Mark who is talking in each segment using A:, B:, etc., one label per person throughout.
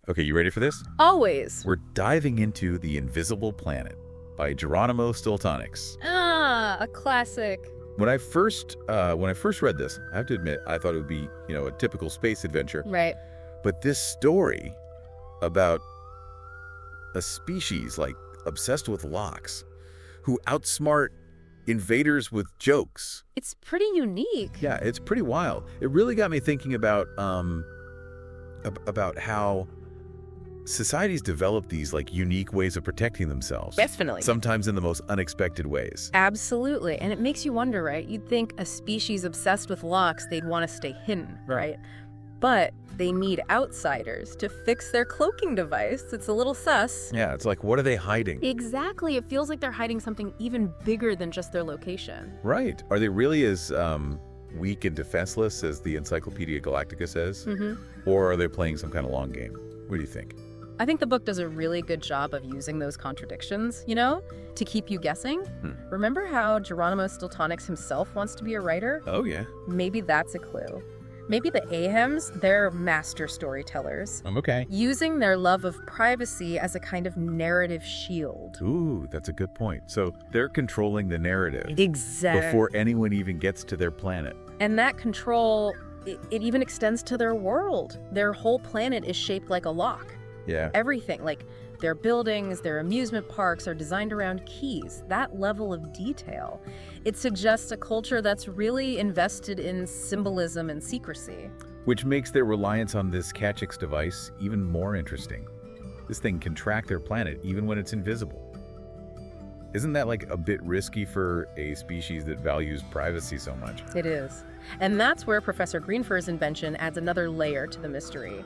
A: Okay, you ready for this?
B: Always.
A: We're diving into The Invisible Planet by Geronimo Stiltonix.
B: Ah, a classic.
A: When I first read this, I have to admit, I thought it would be, a typical space adventure.
B: Right.
A: But this story about a species like obsessed with locks who outsmart invaders with jokes.
B: It's pretty unique.
A: Yeah, it's pretty wild. It really got me thinking about how societies develop these unique ways of protecting themselves.
B: Definitely.
A: Sometimes in the most unexpected ways.
B: Absolutely. And it makes you wonder, right? You'd think a species obsessed with locks, they'd want to stay hidden, right? But they need outsiders to fix their cloaking device. It's a little sus.
A: Yeah, it's like, what are they hiding?
B: Exactly. It feels like they're hiding something even bigger than just their location.
A: Right. Are they really as weak and defenseless as the Encyclopedia Galactica says?
B: Mm-hmm.
A: Or are they playing some kind of long game? What do you think?
B: I think the book does a really good job of using those contradictions, to keep you guessing. Remember how Geronimo Stiltonix himself wants to be a writer?
A: Oh, yeah.
B: Maybe that's a clue. Maybe the Ahems, they're master storytellers,
A: I'm okay.
B: using their love of privacy as a kind of narrative shield.
A: Ooh, that's a good point. So they're controlling the narrative
B: Exactly.
A: before anyone even gets to their planet.
B: And that control, it even extends to their world. Their whole planet is shaped like a lock.
A: Yeah.
B: Everything, like their buildings, their amusement parks are designed around keys. That level of detail, it suggests a culture that's really invested in symbolism and secrecy.
A: Which makes their reliance on this Catchix device even more interesting. This thing can track their planet even when it's invisible. Isn't that a bit risky for a species that values privacy so much?
B: It is. And that's where Professor Greenfur's invention adds another layer to the mystery.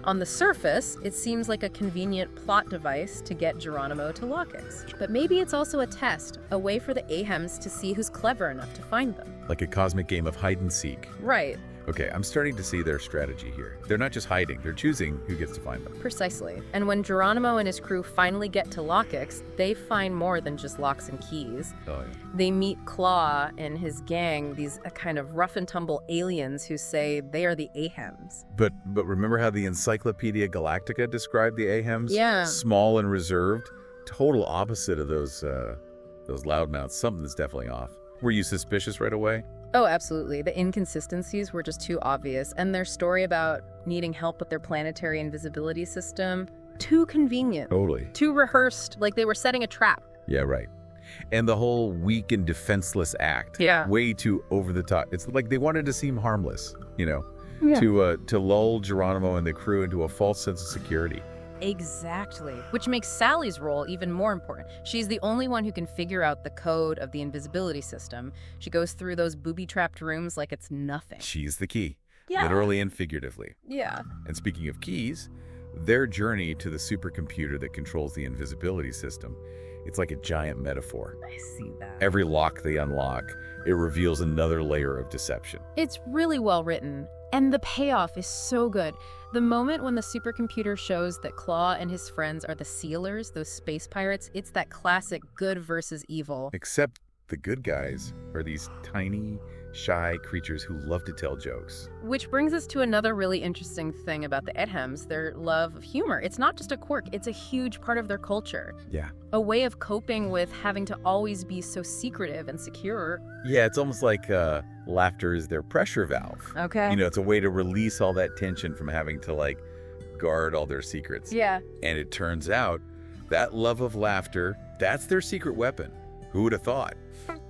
B: On the surface, it seems like a convenient plot device to get Geronimo to Lockix. But maybe it's also a test, a way for the Ahems to see who's clever enough to find them.
A: Like a cosmic game of hide and seek.
B: Right.
A: Okay, I'm starting to see their strategy here. They're not just hiding, they're choosing who gets to find them.
B: Precisely. And when Geronimo and his crew finally get to Lockix, they find more than just locks and keys.
A: Oh, yeah.
B: They meet Claw and his gang, these kind of rough and tumble aliens who say they are the Ahems.
A: But remember how the Encyclopedia Galactica described the Ahems?
B: Yeah.
A: Small and reserved. Total opposite of those loudmouths. Something's definitely off. Were you suspicious right away?
B: Oh, absolutely. The inconsistencies were just too obvious. And their story about needing help with their planetary invisibility system, too convenient.
A: Totally.
B: Too rehearsed, like they were setting a trap.
A: Yeah, right. And the whole weak and defenseless act.
B: Yeah.
A: Way too over the top. It's like they wanted to seem harmless,
B: Yeah.
A: to lull Geronimo and the crew into a false sense of security.
B: Exactly. Which makes Sally's role even more important. She's the only one who can figure out the code of the invisibility system. She goes through those booby-trapped rooms like it's nothing.
A: She's the key.
B: Yeah.
A: Literally and figuratively.
B: Yeah.
A: And speaking of keys, their journey to the supercomputer that controls the invisibility system, it's like a giant metaphor.
B: I see that.
A: Every lock they unlock, it reveals another layer of deception.
B: It's really well written, and the payoff is so good. The moment when the supercomputer shows that Claw and his friends are the Sealers, those space pirates, it's that classic good versus evil.
A: Except the good guys are these tiny, shy creatures who love to tell jokes.
B: Which brings us to another really interesting thing about the Ahems, their love of humor. It's not just a quirk, it's a huge part of their culture.
A: Yeah.
B: A way of coping with having to always be so secretive and secure.
A: Yeah, it's almost like laughter is their pressure valve.
B: Okay.
A: It's a way to release all that tension from having to guard all their secrets.
B: Yeah.
A: And it turns out that love of laughter, that's their secret weapon. Who would have thought?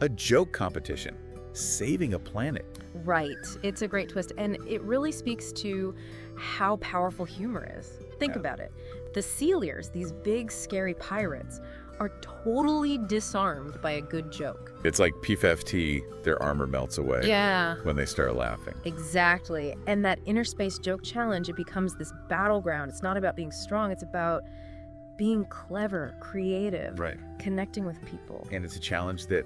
A: A joke competition. Saving a planet.
B: Right. It's a great twist, and it really speaks to how powerful humor is. Think about it. The Sealers, these big, scary pirates, are totally disarmed by a good joke.
A: It's like P-50, their armor melts away.
B: Yeah.
A: When they start laughing.
B: Exactly. And that inner space joke challenge, it becomes this battleground. It's not about being strong, it's about being clever, creative,
A: Right.
B: connecting with people.
A: And it's a challenge that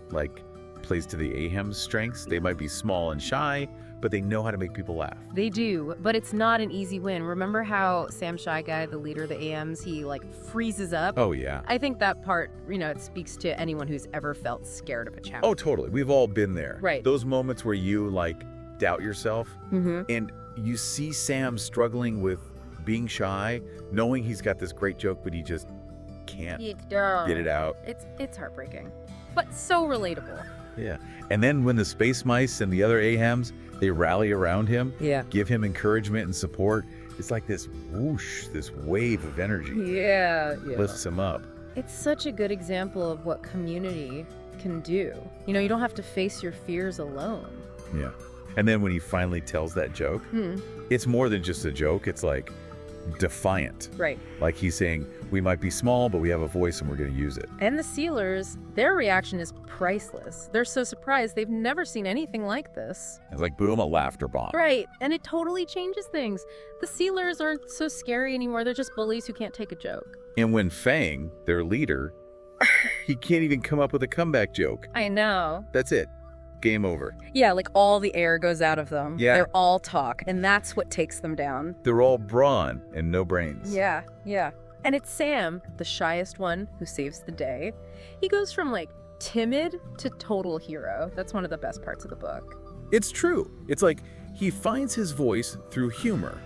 A: plays to the Ahems' strengths. They might be small and shy, but they know how to make people laugh.
B: They do, but it's not an easy win. Remember how Sam Shy Guy, the leader of the AMs, he freezes up?
A: Oh, yeah.
B: I think that part, it speaks to anyone who's ever felt scared of a challenge.
A: Oh, totally. We've all been there.
B: Right.
A: Those moments where you doubt yourself
B: Mm-hmm.
A: and you see Sam struggling with being shy, knowing he's got this great joke, but he just can't get it out.
B: It's heartbreaking, but so relatable.
A: Yeah. And then when the space mice and the other AHAMs, they rally around him,
B: Yeah.
A: give him encouragement and support, it's like this whoosh, this wave of energy
B: Yeah.
A: lifts him up.
B: It's such a good example of what community can do. You know, you don't have to face your fears alone.
A: Yeah. And then when he finally tells that joke, it's more than just a joke. It's like defiant.
B: Right.
A: Like he's saying, we might be small, but we have a voice and we're going to use it.
B: And the Sealers, their reaction is priceless. They're so surprised. They've never seen anything like this.
A: It's like, boom, a laughter bomb.
B: Right. And it totally changes things. The Sealers aren't so scary anymore. They're just bullies who can't take a joke.
A: And when Fang, their leader, he can't even come up with a comeback joke.
B: I know.
A: That's it. Game over.
B: Yeah, like all the air goes out of them.
A: Yeah.
B: They're all talk, and that's what takes them down.
A: They're all brawn and no brains.
B: Yeah. And it's Sam, the shyest one, who saves the day. He goes from like timid to total hero. That's one of the best parts of the book.
A: It's true. It's like he finds his voice through humor.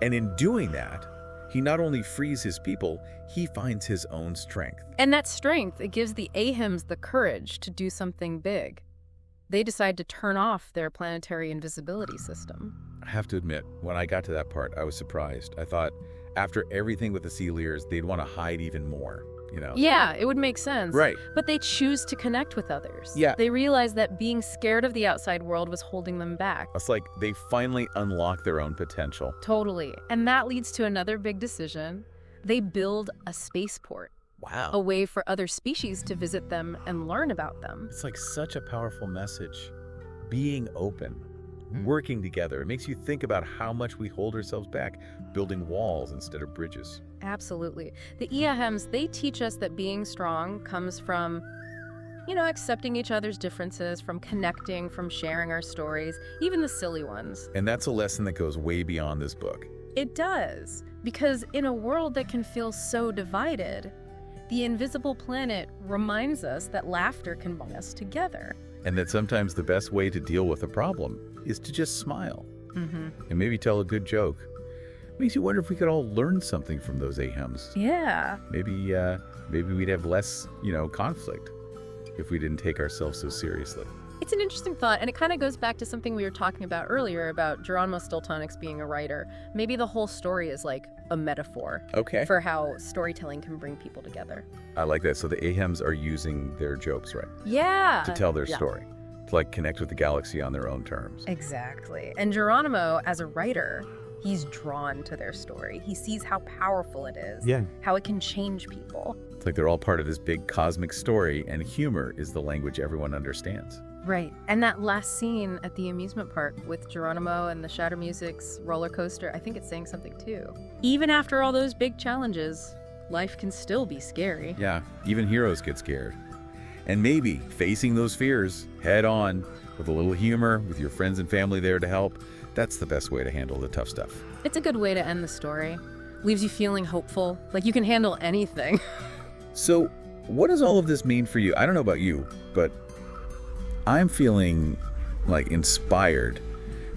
A: And in doing that, he not only frees his people, he finds his own strength.
B: And that strength, it gives the AHIMs the courage to do something big. They decide to turn off their planetary invisibility system.
A: I have to admit, when I got to that part, I was surprised. I thought after everything with the Sealers, they'd want to hide even more, you know?
B: Yeah, it would make sense.
A: Right.
B: But they choose to connect with others.
A: Yeah.
B: They realize that being scared of the outside world was holding them back.
A: It's like they finally unlock their own potential.
B: Totally. And that leads to another big decision. They build a spaceport,
A: Wow.
B: a way for other species to visit them and learn about them.
A: It's like such a powerful message. Being open, working together. It makes you think about how much we hold ourselves back, building walls instead of bridges.
B: Absolutely. The EAHEMs, they teach us that being strong comes from, you know, accepting each other's differences, from connecting, from sharing our stories, even the silly ones.
A: And that's a lesson that goes way beyond this book.
B: It does, because in a world that can feel so divided, the invisible planet reminds us that laughter can bring us together.
A: And that sometimes the best way to deal with a problem is to just smile and maybe tell a good joke. Makes you wonder if we could all learn something from those AHEMs.
B: Yeah.
A: Maybe we'd have less, conflict if we didn't take ourselves so seriously.
B: It's an interesting thought, and it kind of goes back to something we were talking about earlier about Geronimo Stiltonix being a writer. Maybe the whole story is like a metaphor
A: Okay.
B: for how storytelling can bring people together.
A: I like that. So the AHEMs are using their jokes, right?
B: Yeah.
A: To tell their
B: Yeah.
A: story. To like connect with the galaxy on their own terms.
B: Exactly. And Geronimo, as a writer, he's drawn to their story. He sees how powerful it is, how it can change people.
A: It's like they're all part of this big cosmic story, and humor is the language everyone understands.
B: Right. And that last scene at the amusement park with Geronimo and the Shatter Music's roller coaster, I think it's saying something too. Even after all those big challenges, life can still be scary.
A: Yeah, even heroes get scared. And maybe facing those fears head on with a little humor, with your friends and family there to help, that's the best way to handle the tough stuff.
B: It's a good way to end the story. Leaves you feeling hopeful, like you can handle anything.
A: So, what does all of this mean for you? I don't know about you, but I'm feeling like inspired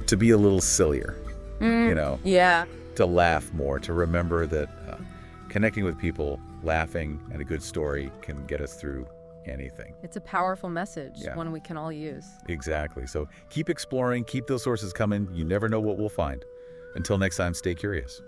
A: to be a little sillier,
B: Yeah.
A: to laugh more, to remember that connecting with people, laughing, and a good story can get us through anything.
B: It's a powerful message,
A: Yeah.
B: one we can all use.
A: Exactly. So keep exploring, keep those sources coming. You never know what we'll find. Until next time, stay curious.